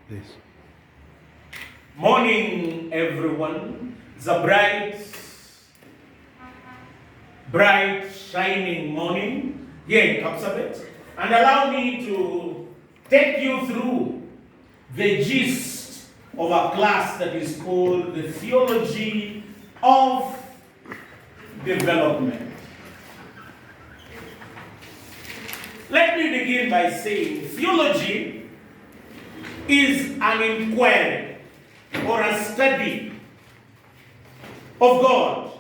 Yes. Morning, everyone. It's a bright, shining morning here in Kapsabet. And allow me to take you through the gist of a class that is called the Theology of Development. Let me begin by saying theology is an inquiry or a study of God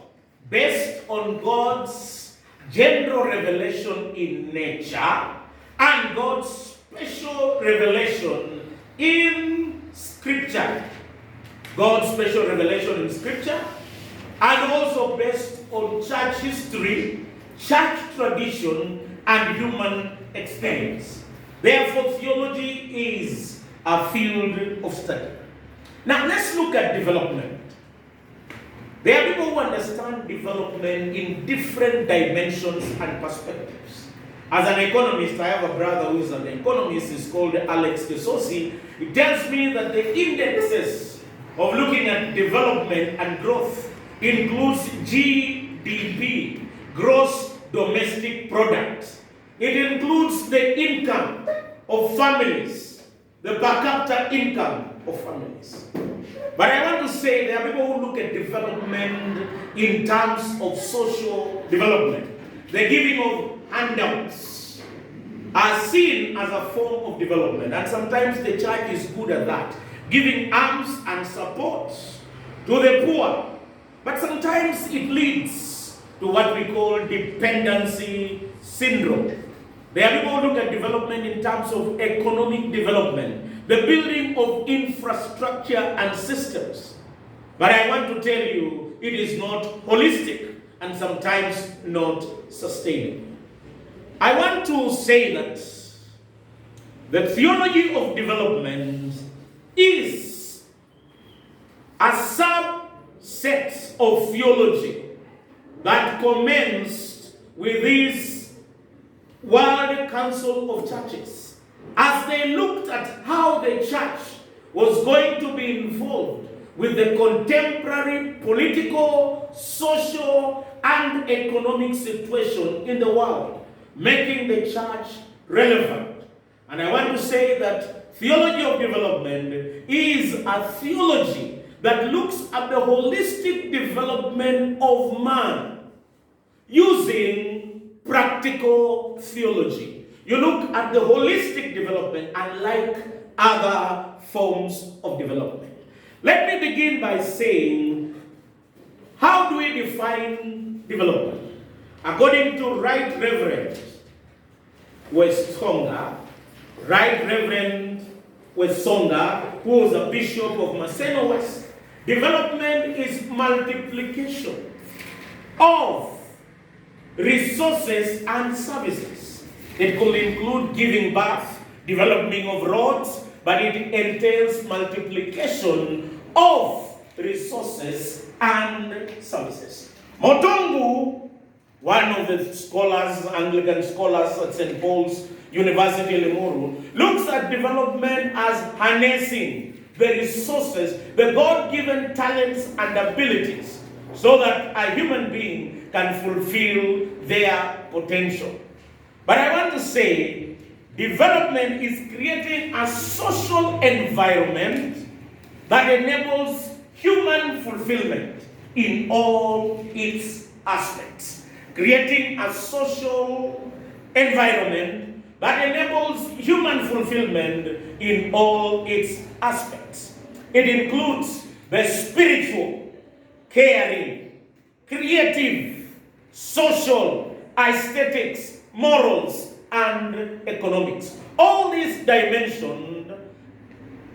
based on God's general revelation in nature and God's special revelation in Scripture. God's special revelation in Scripture, and also based on church history, church tradition, and human experience. Therefore, theology is a field of study. Now, let's look at development. There are people who understand development in different dimensions and perspectives. As an economist, I have a brother who is an economist. He's called Alex DeSosi. He tells me that the indexes of looking at development and growth includes GDP, gross domestic product. It includes the income of families, the per capita income of families. But I want to say there are people who look at development in terms of social development. The giving of handouts are seen as a form of development, and sometimes the church is good at that, giving alms and support to the poor. But sometimes it leads to what we call dependency syndrome. There are people who look at development in terms of economic development, the building of infrastructure and systems. But I want to tell you, it is not holistic and sometimes not sustainable. I want to say that the theology of development is a subset of theology that commenced with this World Council of Churches, as they looked at how the church was going to be involved with the contemporary political, social, and economic situation in the world, making the church relevant. And I want to say that theology of development is a theology that looks at the holistic development of man using practical theology. You look at the holistic development unlike other forms of development. Let me begin by saying, how do we define development? According to Right Reverend Westonga, who was a bishop of Maseno West, development is multiplication of resources and services. It could include giving birth, developing of roads, but it entails multiplication of resources and services. Motongu, one of the scholars, Anglican scholars at St. Paul's University, Limuru, looks at development as harnessing the resources, the God-given talents and abilities, so that a human being can fulfill their potential. But I want to say, development is creating a social environment that enables human fulfillment in all its aspects. Creating a social environment that enables human fulfillment in all its aspects. It includes the spiritual, caring, creative, social, aesthetics, morals, and economics. All these dimensions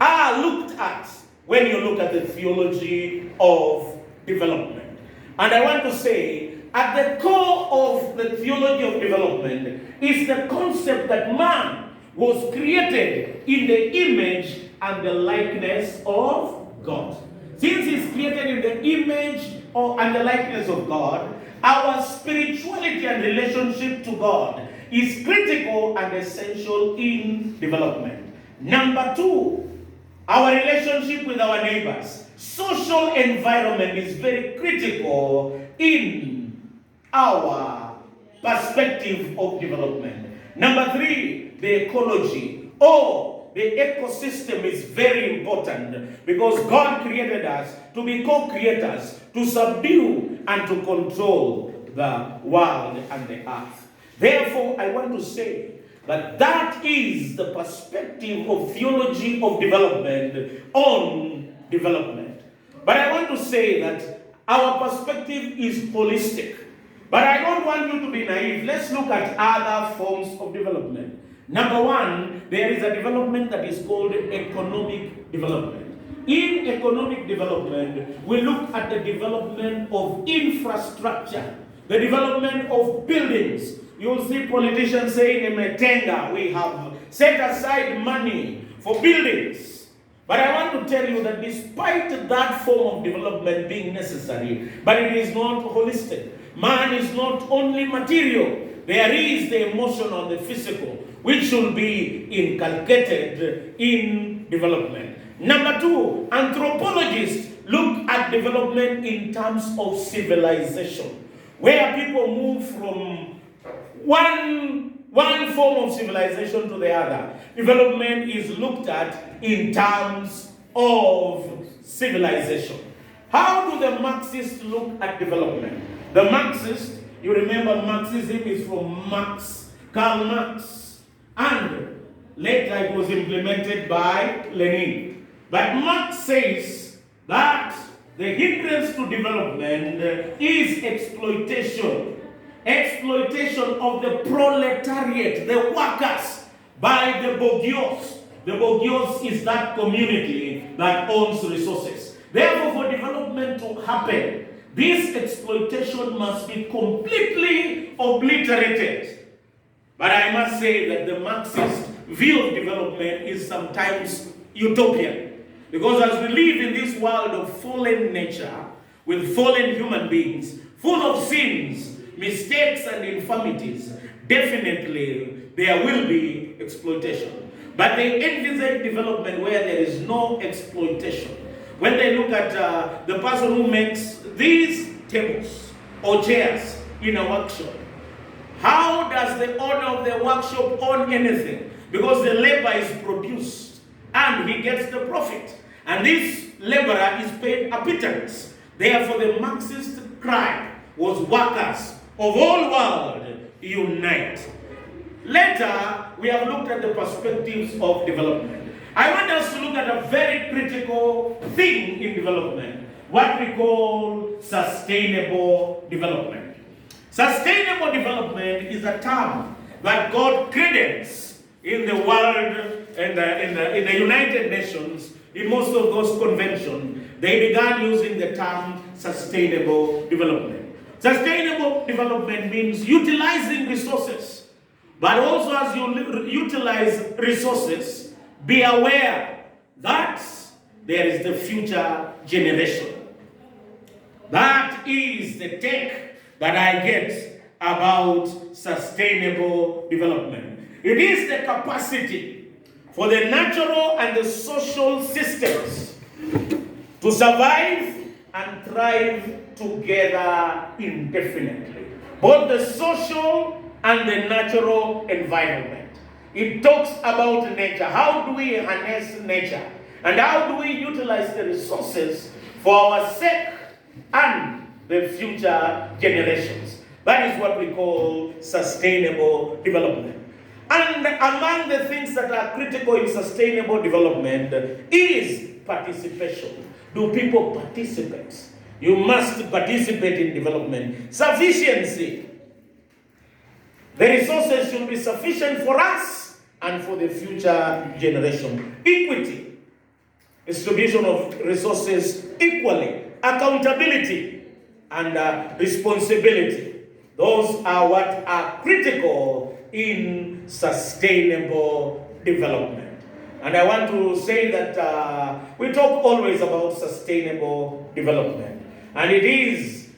are looked at when you look at the theology of development. And I want to say, at the core of the theology of development is the concept that man was created in the image and the likeness of God. Since he's created in the image and the likeness of God, our spirituality and relationship to God is critical and essential in development. Number two, our relationship with our neighbors. Social environment is very critical in our perspective of development. Number 3, the ecology or the ecosystem is very important because God created us to be co-creators, to subdue and to control the world and the earth. Therefore, I want to say that is the perspective of theology of development on development. But I want to say that our perspective is holistic. But I don't want you to be naive. Let's look at other forms of development. Number 1, there is a development that is called economic development. In economic development, we look at the development of infrastructure, the development of buildings. You'll see politicians saying in Metenga, we have set aside money for buildings. But I want to tell you that despite that form of development being necessary, but it is not holistic. Man is not only material. There is the emotional, the physical, which should be inculcated in development. Number 2, anthropologists look at development in terms of civilization, where people move from one form of civilization to the other. Development is looked at in terms of civilization. How do the Marxists look at development? The Marxists, you remember Marxism is from Karl Marx, and later it was implemented by Lenin. But Marx says that the hindrance to development is exploitation. Exploitation of the proletariat, the workers, by the bourgeois. The bourgeois is that community that owns resources. Therefore, for development to happen, this exploitation must be completely obliterated. But I must say that the Marxist view of development is sometimes utopian. Because as we live in this world of fallen nature, with fallen human beings, full of sins, mistakes and infirmities, definitely there will be exploitation. But they envisage development where there is no exploitation. When they look at the person who makes these tables or chairs in a workshop, how does the owner of the workshop own anything? Because the labor is produced and he gets the profit. And this laborer is paid a pittance. Therefore, the Marxist cry was workers of all world unite. Later, we have looked at the perspectives of development. I want us to look at a very critical thing in development, what we call sustainable development. Sustainable development is a term that God credits in the world and in the United Nations. In most of those conventions, they began using the term sustainable development. Sustainable development means utilizing resources, but also as you utilize resources, be aware that there is the future generation. That is the take that I get about sustainable development. It is the capacity for the natural and the social systems to survive and thrive together indefinitely. Both the social and the natural environment. It talks about nature. How do we harness nature? And how do we utilize the resources for our sake and the future generations? That is what we call sustainable development. And among the things that are critical in sustainable development is participation. Do people participate? You must participate in development. Sufficiency. The resources should be sufficient for us and for the future generation. Equity. Distribution of resources equally. Accountability and responsibility. Those are what are critical in sustainable development. And I want to say that we talk always about sustainable development. And it is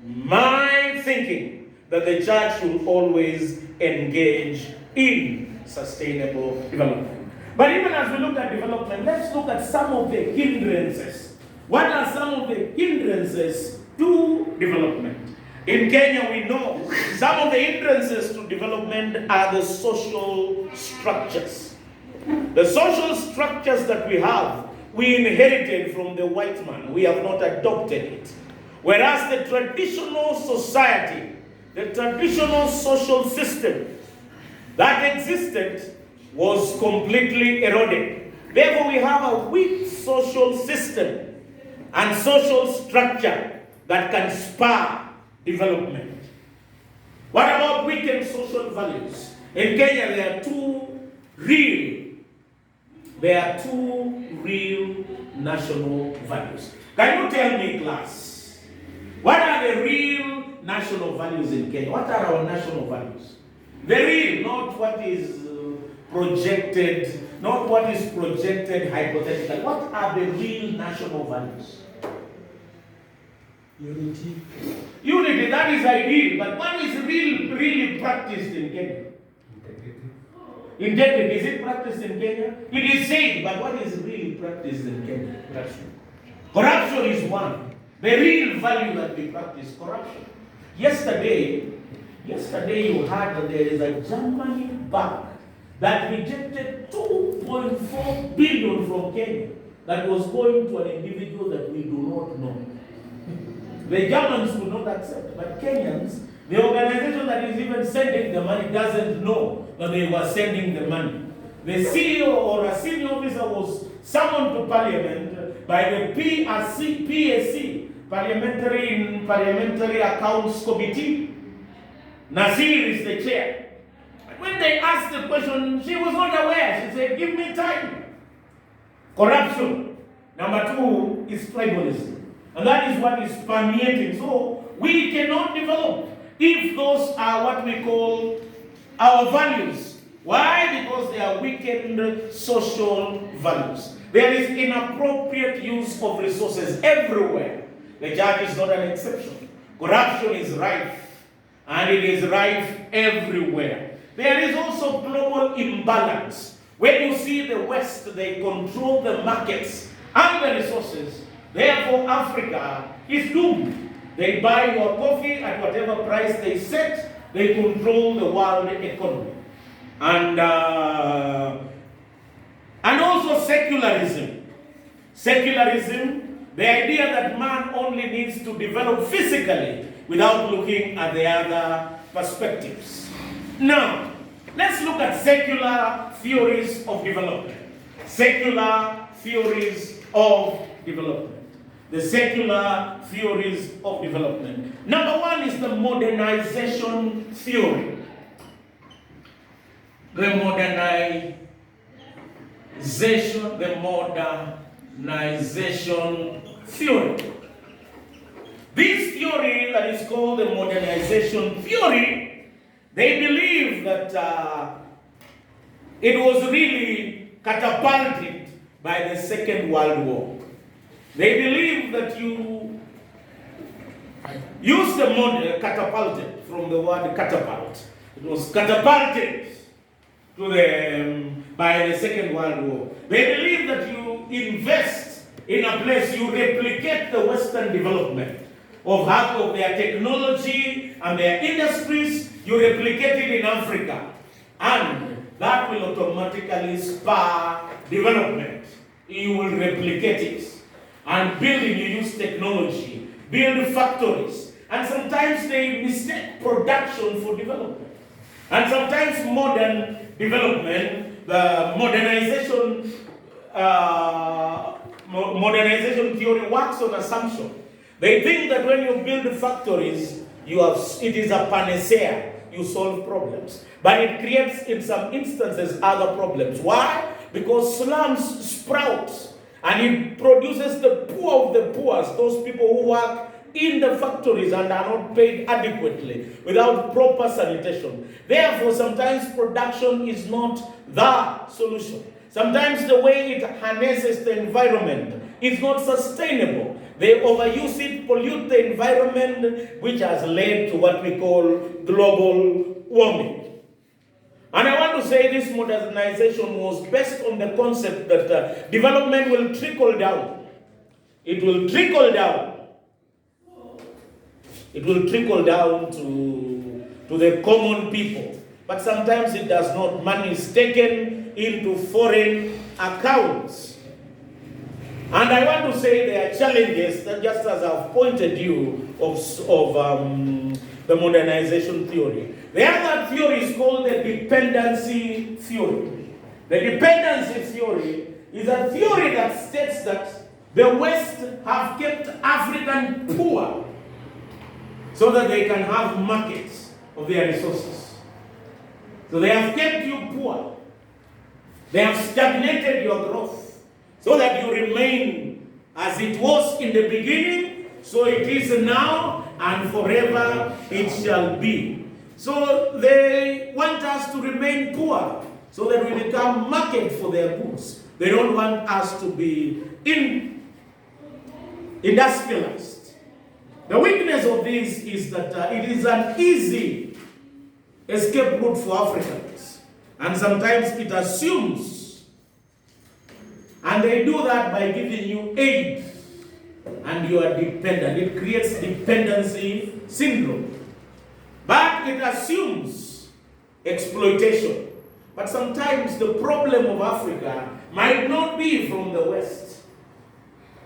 my thinking that the church should always engage in sustainable development. But even as we look at development, let's look at some of the hindrances. What are some of the hindrances to development? In Kenya, we know some of the hindrances to development are the social structures. The social structures that we have, we inherited from the white man. We have not adopted it. Whereas the traditional society, the traditional social system that existed was completely eroded. Therefore, we have a weak social system and social structure that can spur development. What about weakened social values? In Kenya, there are two real national values. Can you tell me, class, what are the real national values in Kenya? What are our national values? The real, not what is projected, not what is projected hypothetically. What are the real national values? Unity. Unity, that is ideal, but what is really practiced in Kenya? Integrity, is it practiced in Kenya? It is said, but what is really practiced in Kenya? Corruption. Corruption is one. The real value that we practice, corruption. Yesterday you heard that there is a Germany bank that rejected 2.4 billion from Kenya that was going to an individual that we do not know. The Germans would not accept, but Kenyans, the organization that is even sending the money doesn't know that they were sending the money. The CEO or a senior officer was summoned to parliament by the PAC, Parliamentary Accounts Committee. Nasir is the chair. When they asked the question, she was not aware. She said, give me time. Corruption. Number two is tribalism. And that is what is permeating. So we cannot develop if those are what we call our values. Why? Because they are weakened social values. There is inappropriate use of resources everywhere. The church is not an exception. Corruption is rife. And it is rife everywhere. There is also global imbalance. When you see the West, they control the markets and the resources. Therefore, Africa is doomed. They buy your coffee at whatever price they set. They control the world economy. And also secularism. Secularism, the idea that man only needs to develop physically without looking at the other perspectives. Now, let's look at secular theories of development. Secular theories of development. The secular theories of development. Number one is the modernization theory. The modernization theory. This theory that is called the modernization theory, they believe that it was really catapulted by the Second World War. They believe that you use the word catapulted from the word catapult. It was catapulted by the Second World War. They believe that you invest in a place, you replicate the Western development of half of their technology and their industries, you replicate it in Africa. And that will automatically spur development. You will replicate it. And building, you use technology, build factories. And sometimes they mistake production for development. And sometimes modern development, the modernization theory works on assumption. They think that when you build factories, it is a panacea. You solve problems. But it creates, in some instances, other problems. Why? Because slums sprout. And it produces the poor of the poorest, those people who work in the factories and are not paid adequately, without proper sanitation. Therefore, sometimes production is not the solution. Sometimes the way it harnesses the environment is not sustainable. They overuse it, pollute the environment, which has led to what we call global warming. And I want to say this modernization was based on the concept that development will trickle down. It will trickle down. It will trickle down to the common people. But sometimes it does not. Money is taken into foreign accounts. And I want to say there are challenges that, just as I've pointed you of the modernization theory. The other theory is called the dependency theory. The dependency theory is a theory that states that the West have kept African poor so that they can have markets of their resources. So they have kept you poor. They have stagnated your growth so that you remain as it was in the beginning, so it is now, and forever it shall be. So they want us to remain poor so that we become market for their goods. They don't want us to be industrialized. The weakness of this is that it is an easy escape route for Africans. And sometimes it assumes, and they do that by giving you aid, and you are dependent. It creates dependency syndrome. But it assumes exploitation. But sometimes the problem of Africa might not be from the West.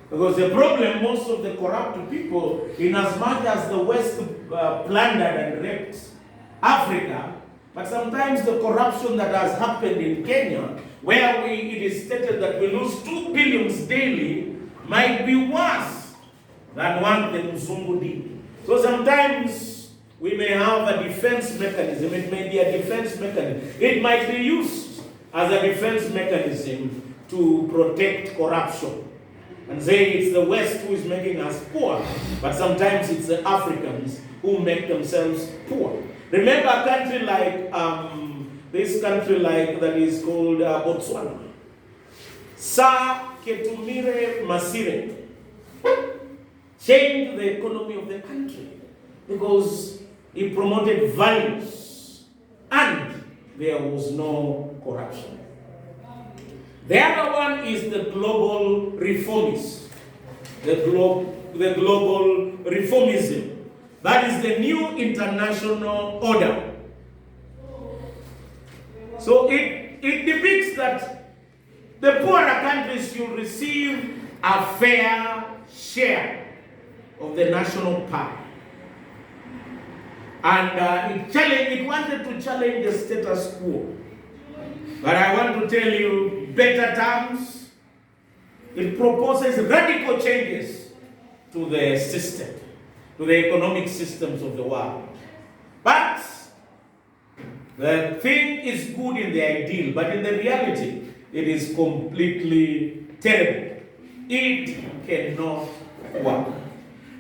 Because the problem, most of the corrupt people, in as much as the West plundered and raped Africa, but sometimes the corruption that has happened in Kenya, where it is stated that we lose 2 billion daily, might be worse than one the Mzungu did. So sometimes we may have a defense mechanism. It may be a defense mechanism. It might be used as a defense mechanism to protect corruption. And say it's the West who is making us poor, but sometimes it's the Africans who make themselves poor. Remember a country like this country like that is called Botswana. Sir Ketumire Masire changed the economy of the country because he promoted values and there was no corruption. The other one is the global reformist, the global reformism. That is the new international order. So it depicts that the poorer countries should receive a fair share of the national pie. And it wanted to challenge the status quo. But I want to tell you better terms. It proposes radical changes to the system, to the economic systems of the world. But the thing is good in the ideal, but in the reality, it is completely terrible. It cannot work.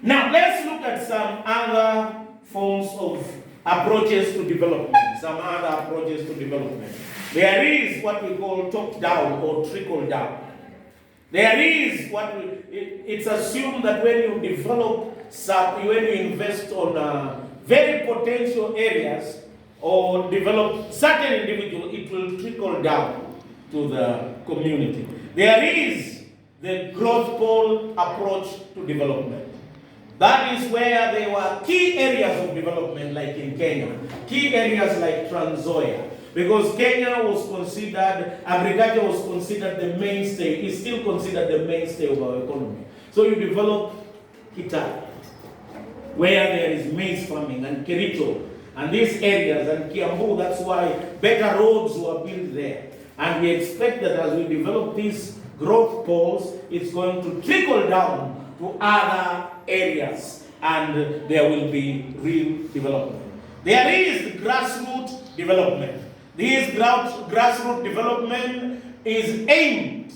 Now, let's look at some other forms of approaches to development. There is what we call top-down or trickle-down. There is it's assumed that when you when you invest on very potential areas or develop certain individuals, it will trickle down to the community. There is the growth pole approach to development. That is where there were key areas of development, like in Kenya, key areas like Trans Nzoia, because Kenya was considered, agriculture was considered the mainstay, is still considered the mainstay of our economy. So you develop Kitale, where there is maize farming, and Kericho, and these areas, and Kiambu. That's why better roads were built there. And we expect that as we develop these growth poles, it's going to trickle down to other areas, and there will be real development. There is grassroots development. This grassroots development is aimed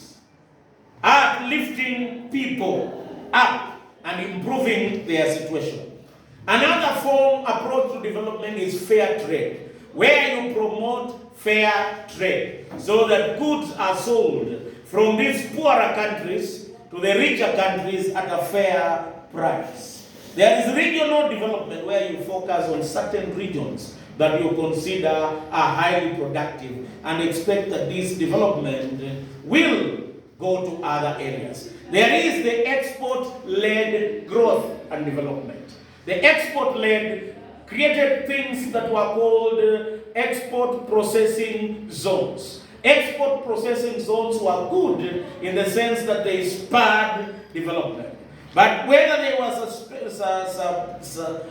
at lifting people up and improving their situation. Another approach to development is fair trade, where you promote fair trade so that goods are sold from these poorer countries to the richer countries at a fair price. There is regional development where you focus on certain regions that you consider are highly productive and expect that this development will go to other areas. There is the export-led growth and development. The export-led created things that were called export processing zones. Export processing zones were good in the sense that they spurred development. But whether they were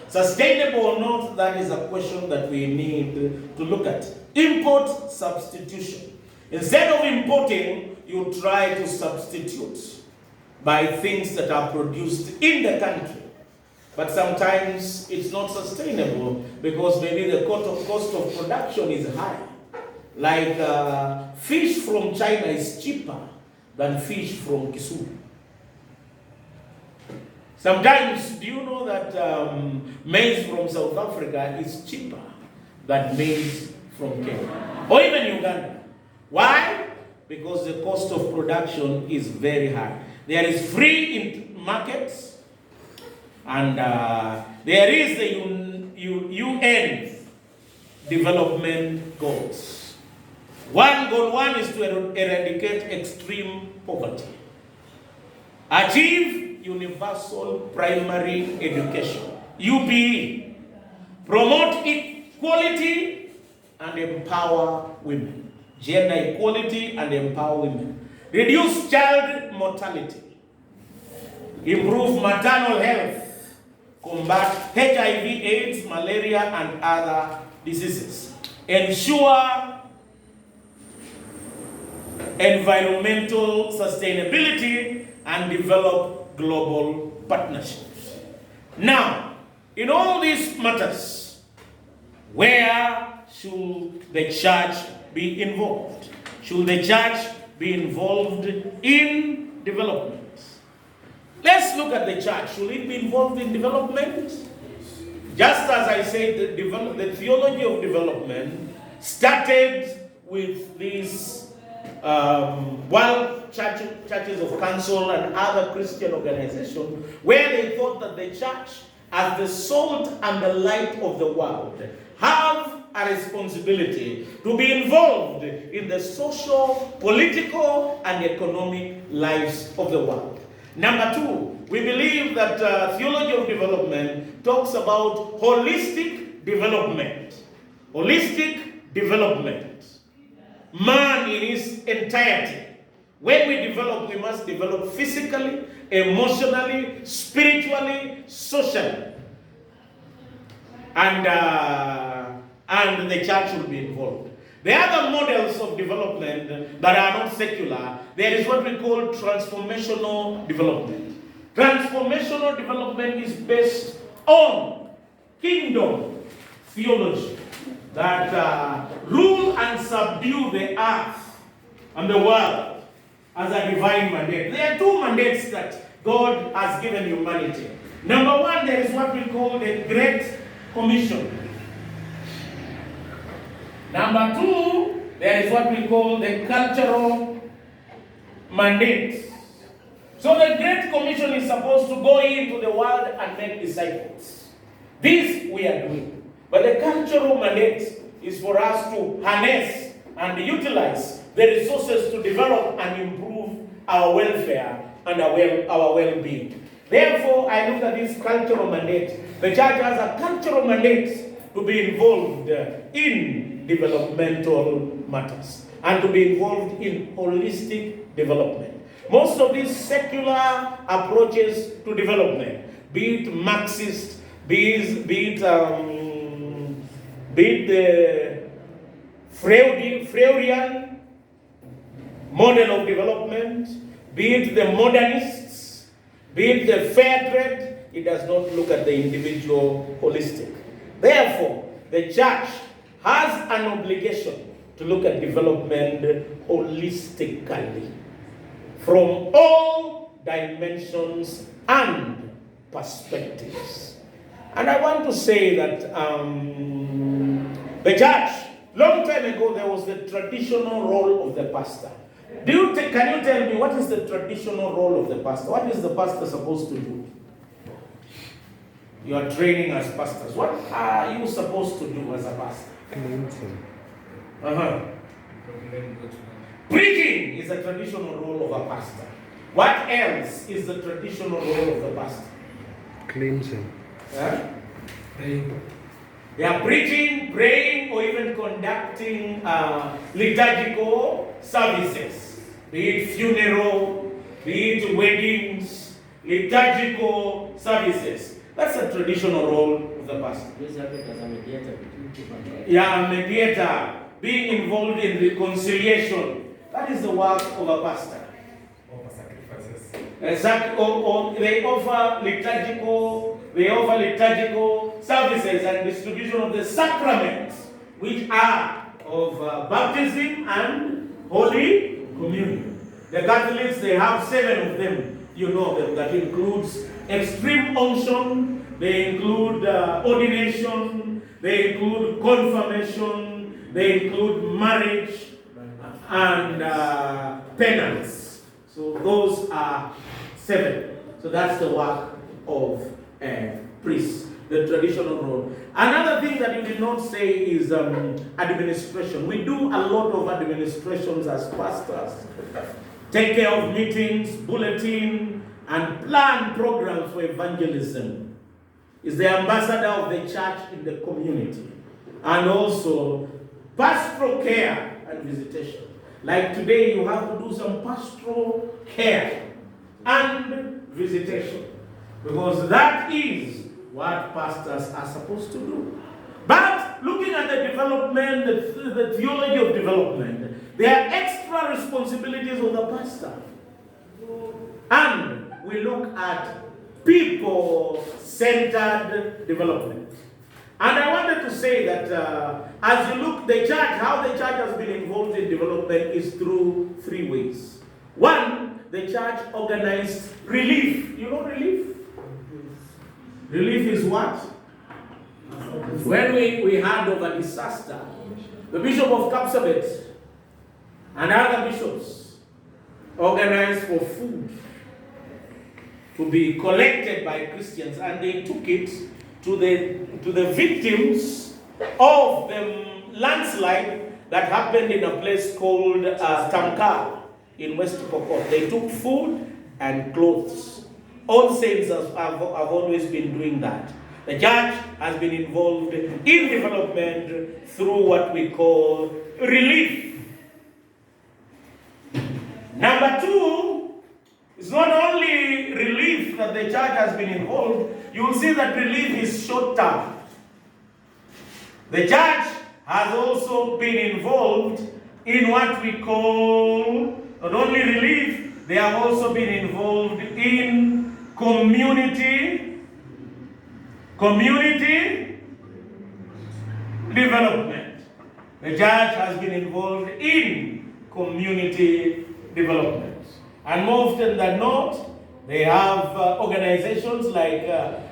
sustainable or not, that is a question that we need to look at. Import substitution. Instead of importing, you try to substitute by things that are produced in the country. But sometimes it's not sustainable because maybe the cost of production is high. Like fish from China is cheaper than fish from Kisumu. Sometimes, do you know that maize from South Africa is cheaper than maize from Kenya or even Uganda? Why? Because the cost of production is very high. There is free in markets, and there is the UN development goals. Goal one is to eradicate extreme poverty. Achieve universal primary education, UPE. Promote equality and empower women. Gender equality and empower women. Reduce child mortality. Improve maternal health. Combat HIV, AIDS, malaria, and other diseases. Ensure environmental sustainability and develop global partnerships. Now, in all these matters, where should the church be involved? Should the church be involved in development? Let's look at the church. Should it be involved in development? Just as I said, the theology of development started with these world churches of council and other Christian organizations, where they thought that the church, as the salt and the light of the world, have a responsibility to be involved in the social, political, and economic lives of the world. Number two, we believe that theology of development talks about holistic development. Holistic development. Man in his entirety. When we develop, we must develop physically, emotionally, spiritually, socially. And the church will be involved. The other models of development that are not secular, there is what we call transformational development. Transformational development is based on kingdom theology that rule and subdue the earth and the world as a divine mandate. There are two mandates that God has given humanity. Number one, there is what we call the Great Commission. Number two, there is what we call the cultural mandate. So the Great Commission is supposed to go into the world and make disciples. This we are doing. But the cultural mandate is for us to harness and utilize the resources to develop and improve our welfare and our well-being. Therefore, I look at this cultural mandate. The church has a cultural mandate to be involved in developmental matters and to be involved in holistic development. Most of these secular approaches to development, be it Marxist, be it the Freudian model of development, be it the modernists, be it the fair trade, it does not look at the individual holistic. Therefore, the church has an obligation to look at development holistically from all dimensions and perspectives. And I want to say that the church, long time ago, there was the traditional role of the pastor. Can you tell me what is the traditional role of the pastor? What is the pastor supposed to do? You are training as pastors. What are you supposed to do as a pastor? Cleansing. Preaching is the traditional role of a pastor. What else is the traditional role of the pastor? Cleansing. Praying. They are preaching, praying, or even conducting liturgical services. Be it funeral, be it weddings, liturgical services. That's the traditional role of the pastor. Yeah, a mediator. Being involved in reconciliation. That is the work of a pastor. Offer sacrifices. Exactly. Or they offer liturgical services and distribution of the sacraments, which are of baptism and Holy Communion. The Catholics, they have 7 of them. You know them. That includes extreme unction, they include ordination, they include confirmation, they include marriage and penance. So those are 7. So that's the work of priests, the traditional role. Another thing that you did not say is administration. We do a lot of administrations as pastors. Take care of meetings, bulletin, and plan programs for evangelism. Is the ambassador of the church in the community. And also pastoral care and visitation. Like today, you have to do some pastoral care and visitation. Because that is what pastors are supposed to do. But looking at the development, the theology of development, there are extra responsibilities of the pastor. And we look at people-centered development. And I wanted to say that as you look, the church, how the church has been involved in development is through 3 ways. One, the church organized relief. You know relief? Relief is what? When we heard of a disaster, the Bishop of Sacraments and other bishops organized for food to be collected by Christians, and they took it to the victims of the landslide that happened in a place called Tamka in West Pokot. They took food and clothes. All saints have always been doing that. The church has been involved in development through what we call relief. Number 2, it's not only relief that the church has been involved. You will see that relief is short term. The church has also been involved in what we call not only relief, they have also been involved in community development. The church has been involved in community development. And more often than not, they have organizations like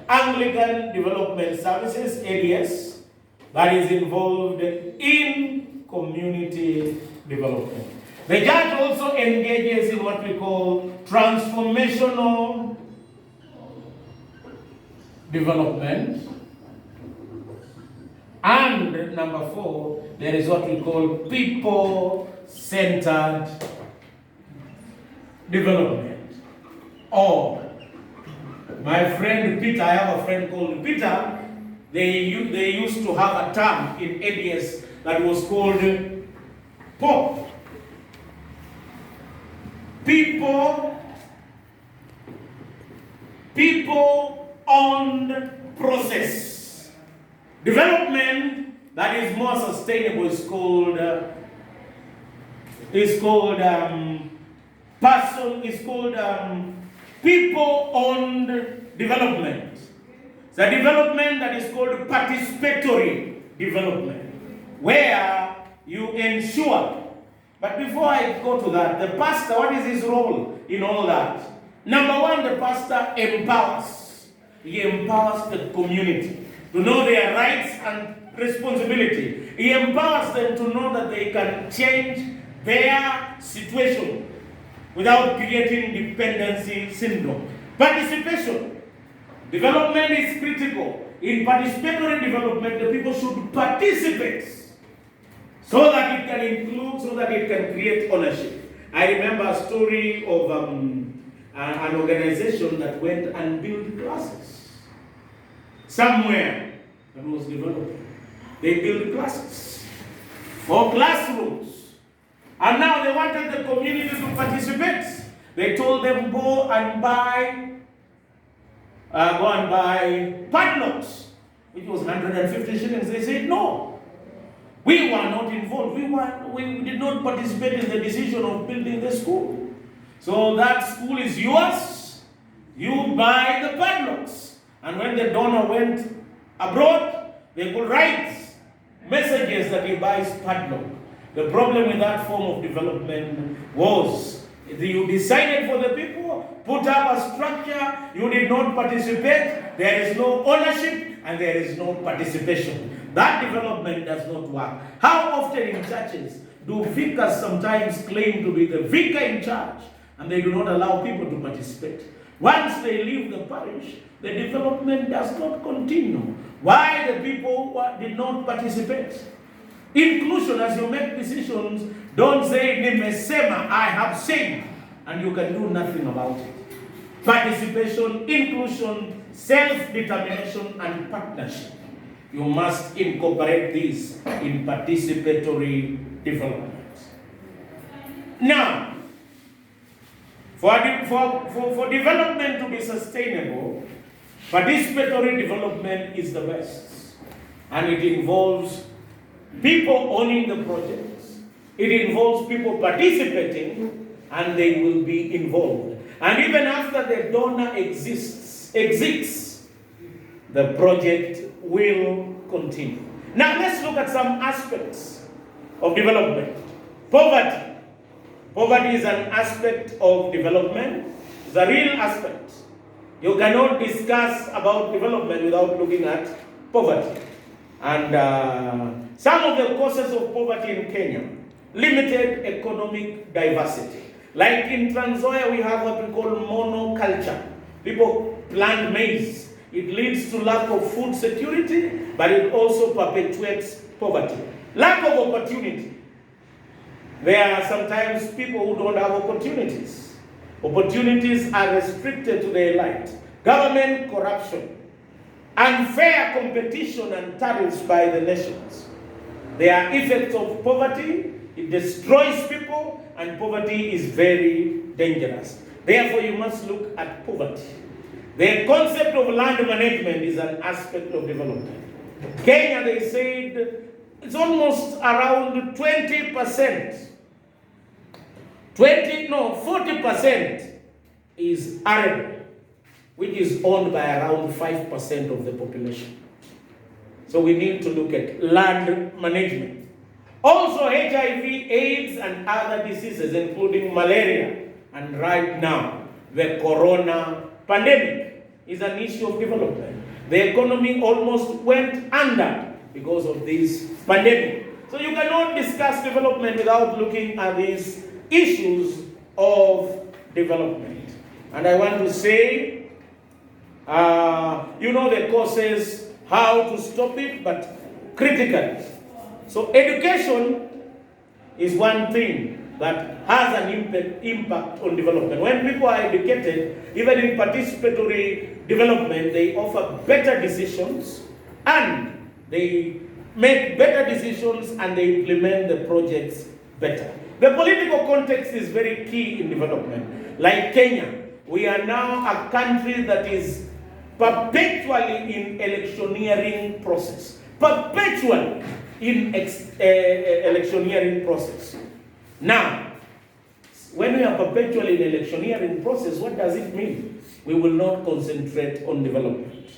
Anglican Development Services, ADS, that is involved in community development. The church also engages in what we call transformational development. And number 4, there is what we call people-centered development. Or, my friend Peter, I have a friend called Peter, they used to have a term in ADS that was called POP. People-owned process. Development that is more sustainable is called people-owned development. The development that is called participatory development, where you ensure. But before I go to that, the pastor, what is his role in all that? Number 1, the pastor empowers. He empowers the community to know their rights and responsibility. He empowers them to know that they can change their situation without creating dependency syndrome. Participation. Development is critical. In participatory development, the people should participate so that it can include, so that it can create ownership. I remember a story of an organization that went and built classes somewhere that was developing. They built classes or classrooms. And now they wanted the community to participate. They told them, go and buy padlocks, which was 150 shillings. They said, no. We were not involved. We did not participate in the decision of building the school. So that school is yours. You buy the padlocks. And when the donor went abroad, they could write messages that he buys padlock. The problem with that form of development was you decided for the people, put up a structure, you did not participate, there is no ownership, and there is no participation. That development does not work. How often in churches do vicars sometimes claim to be the vicar in charge, and they do not allow people to participate? Once they leave the parish, the development does not continue. Why the people did not participate? Inclusion, as you make decisions, don't say, nimesema, I have said, and you can do nothing about it. Participation, inclusion, self-determination, and partnership. You must incorporate this in participatory development. Now, for development to be sustainable, participatory development is the best. And it involves people owning the projects. It involves people participating, and they will be involved. And even after the donor exits, the project will continue. Now let's look at some aspects of development. Poverty. Poverty is an aspect of development. It's a real aspect. You cannot discuss about development without looking at poverty. And some of the causes of poverty in Kenya: limited economic diversity. Like in Trans Nzoia, we have what we call monoculture. People plant maize. It leads to lack of food security, but it also perpetuates poverty. Lack of opportunity. There are sometimes people who don't have opportunities. Opportunities are restricted to the elite. Government corruption. Unfair competition and tariffs by the nations. There are effects of poverty. It destroys people, and poverty is very dangerous. Therefore, you must look at poverty. The concept of land management is an aspect of development. Kenya, they said, it's almost around 20%. 40% is arable, which is owned by around 5% of the population. So we need to look at land management. Also HIV, AIDS, and other diseases, including malaria, and right now, the corona pandemic is an issue of development. The economy almost went under because of this pandemic. So you cannot discuss development without looking at these issues of development. And I want to say, the causes, how to stop it, but critically. So education is one thing that has an impact on development. When people are educated, even in participatory development, they offer better decisions, and they make better decisions, and they implement the projects better. The political context is very key in development. Like Kenya, we are now a country that is perpetually in electioneering process. Perpetually in electioneering process. Now, when we are perpetually in electioneering process, what does it mean? We will not concentrate on development.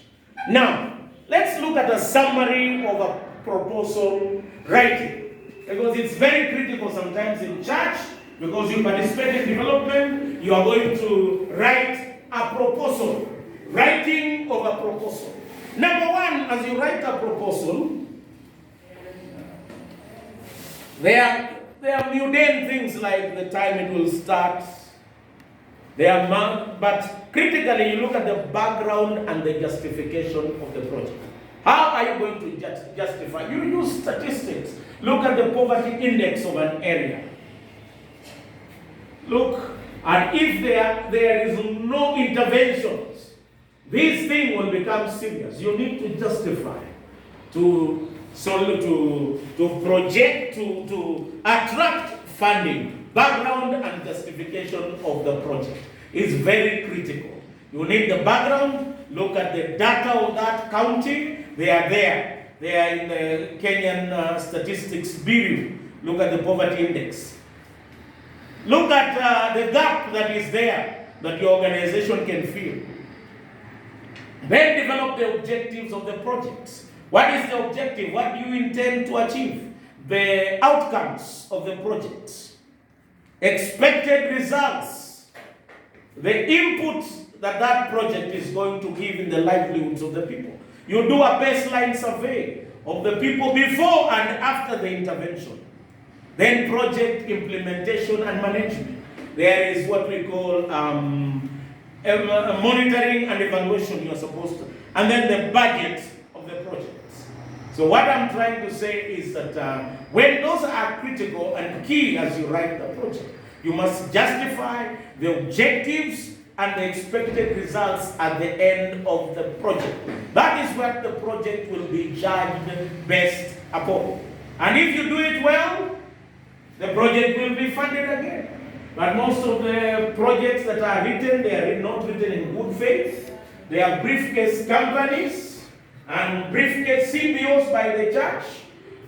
Now, let's look at a summary of a proposal writing. Because it's very critical sometimes in church, because you participate in development, you are going to write a proposal. Writing of a proposal. Number one, as you write a proposal, there are mundane things like the time it will start, But critically, you look at the background and the justification of the project. How are you going to justify? You use statistics. Look at the poverty index of an area. Look, and if there is no interventions, this thing will become serious. You need to justify, to project, to attract funding. Background and justification of the project is very critical. You need the background. Look at the data of that county. They are there. They are in the Kenyan Statistics Bureau. Look at the poverty index. Look at the gap that is there that your organization can fill. Then develop the objectives of the project. What is the objective? What do you intend to achieve? The outcomes of the project. Expected results. The input that project is going to give in the livelihoods of the people. You do a baseline survey of the people before and after the intervention. Then project implementation and management. There is what we call monitoring and evaluation you are supposed to. And then the budget of the projects. So what I'm trying to say is that when those are critical and key as you write the project, you must justify the objectives and the expected results at the end of the project. That is what the project will be judged based upon. And if you do it well, the project will be funded again. But most of the projects that are written, they are not written in good faith. They are briefcase companies and briefcase CBOs by the church.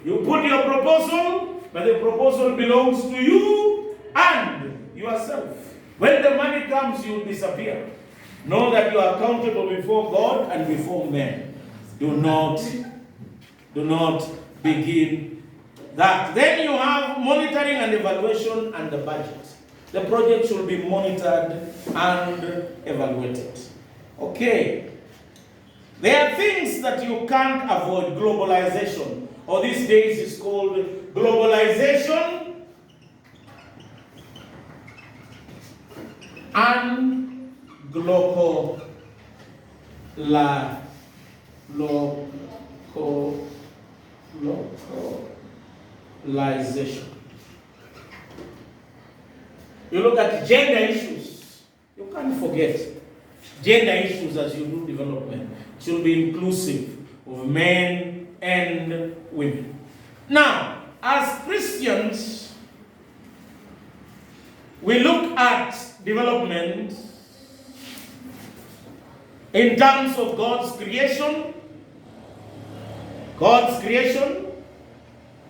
You put your proposal, but the proposal belongs to you and yourself. When the money comes, you disappear. Know that you are accountable before God and before men. Do not begin that. Then you have monitoring and evaluation and the budget. The project should be monitored and evaluated. Okay. There are things that you can't avoid. Globalization, or these days is called globalization and localization. You look at gender issues. You can't forget gender issues as you do development. It should be inclusive of men and women. Now, as Christians, we look at development in terms of God's creation.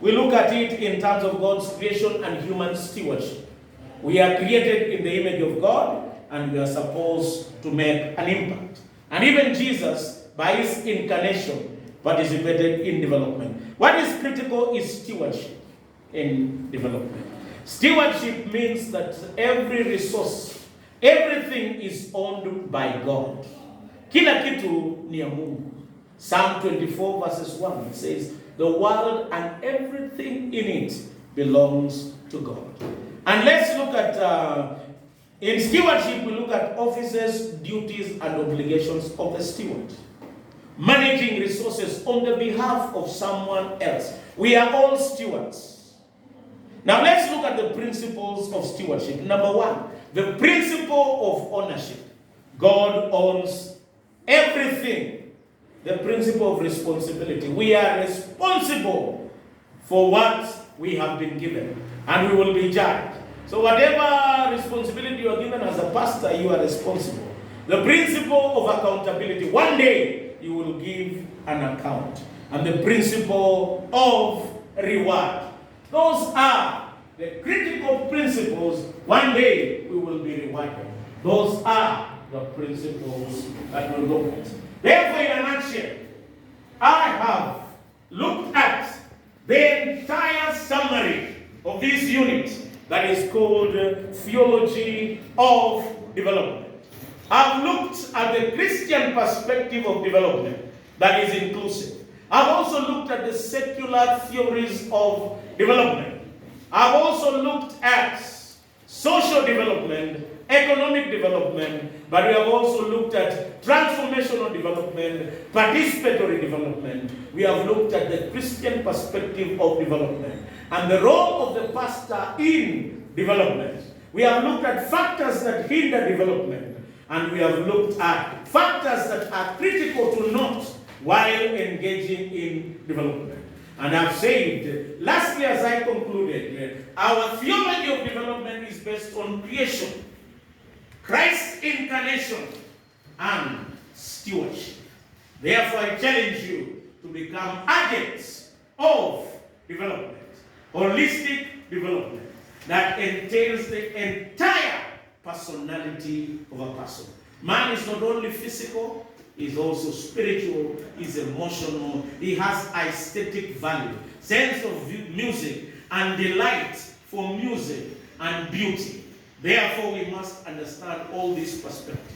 We look at it in terms of God's creation and human stewardship. We are created in the image of God, and we are supposed to make an impact. And even Jesus, by his incarnation, participated in development. What is critical is stewardship in development. Stewardship means that every resource, everything is owned by God. Kila kitu ni ya Mungu. Psalm 24 verses 1 it says, the world and everything in it belongs to God. And let's look at, in stewardship, we look at offices, duties, and obligations of the steward. Managing resources on the behalf of someone else. We are all stewards. Now let's look at the principles of stewardship. Number one, the principle of ownership. God owns everything. The principle of responsibility. We are responsible for what we have been given, and we will be judged. So whatever responsibility you are given as a pastor, you are responsible. The principle of accountability. One day you will give an account. And the principle of reward. Those are the critical principles. One day we will be rewarded. Those are the principles that we look at. Therefore, in a nutshell, I have looked at the entire summary of this unit that is called Theology of Development. I've looked at the Christian perspective of development that is inclusive. I've also looked at the secular theories of development. I've also looked at social development economic development, but we have also looked at transformational development, participatory development. We have looked at the Christian perspective of development and the role of the pastor in development. We have looked at factors that hinder development, and we have looked at factors that are critical to note while engaging in development. And I've said, lastly, as I concluded, our theology of development is based on creation, Christ's incarnation, and stewardship. Therefore, I challenge you to become agents of development, holistic development, that entails the entire personality of a person. Man is not only physical, he's also spiritual, he's emotional, he has aesthetic value, sense of music, and delight for music and beauty. Therefore, we must understand all these perspectives.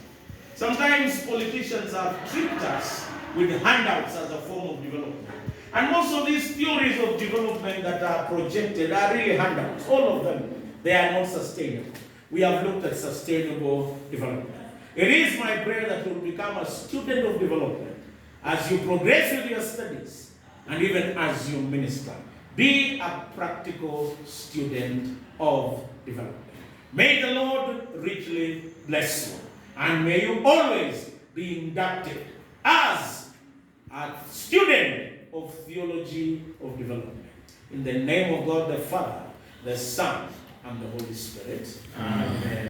Sometimes politicians have tricked us with handouts as a form of development. And most of these theories of development that are projected are really handouts. All of them, they are not sustainable. We have looked at sustainable development. It is my prayer that you will become a student of development as you progress with your studies and even as you minister. Be a practical student of development. May the Lord richly bless you, and may you always be inducted as a student of theology of development. In the name of God the Father, the Son, and the Holy Spirit. Amen.